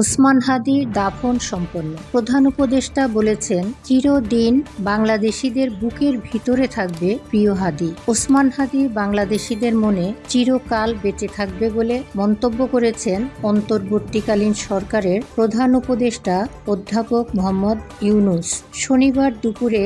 ওসমান হাদির দাফন সম্পন্ন। প্রধান উপদেষ্টা বলেছেন, চিরদিন বাংলাদেশিদের বুকের ভিতরে থাকবে প্রিয় হাদি। ওসমান হাদি বাংলাদেশিদের মনে চিরকাল বেঁচে থাকবে বলে মন্তব্য করেছেন অন্তর্বর্তীকালীন সরকারের প্রধান উপদেষ্টা অধ্যাপক মোহাম্মদ ইউনূস। শনিবার দুপুরে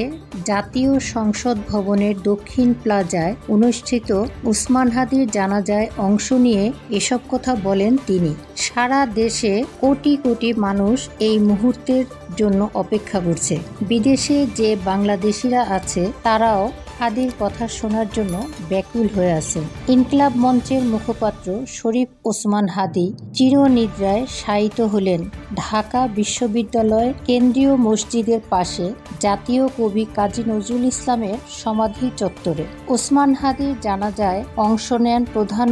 জাতীয় সংসদ ভবনের দক্ষিণ প্লাজায় অনুষ্ঠিত ওসমান হাদির জানাজায় অংশ নিয়ে এসব কথা বলেন তিনি। সারা দেশে কোটি কোটি মানুষ এই মুহূর্তের জন্য অপেক্ষা করছে। বিদেশে যে বাংলাদেশিরা আছে তারাও হাদির কথা শোনার জন্য ব্যাকুল হয়ে আছে। ইনকিলাব মঞ্চের মুখপাত্র শরীফ ওসমান হাদি চিরনিদ্রায় শায়িত হলেন ঢাকা বিশ্ববিদ্যালয় কেন্দ্রীয় মসজিদের পাশে জাতীয় কবি কাজী নজরুল ইসলামের সমাধি চত্বরে। ওসমান হাদির জানাজায় অংশ নেন প্রধান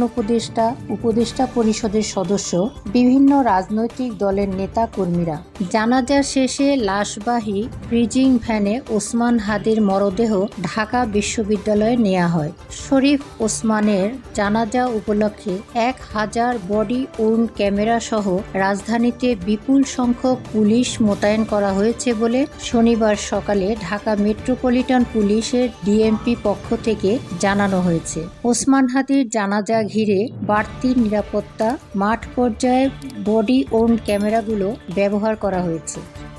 উপদেষ্টা পরিষদের সদস্য, বিভিন্ন রাজনৈতিক দলের নেতা কর্মীরা। জানাজা শেষে লাশবাহী ব্রিজিং ভ্যানে ওসমান হাদির মরদেহ ঢাকা বিশ্ববিদ্যালয়ে নেওয়া হয়। শরীফ ওসমানের জানাজা উপলক্ষে 1000 বডি ওর্ন ক্যামেরা সহ রাজধানীতে বিপুল সংখ্যক পুলিশ মোতায়েন করা হয়েছে বলে শনিবার সকালে ঢাকা মেট্রোপলিটন পুলিশের ডিএমপি পক্ষ থেকে জানানো হয়েছে। ওসমান হাদির জানাজা ঘিরে বাড়তি নিরাপত্তা, মাঠ পর্যায়ে বডি ওর্ন ক্যামেরাগুলো ব্যবহার করা হয়েছে।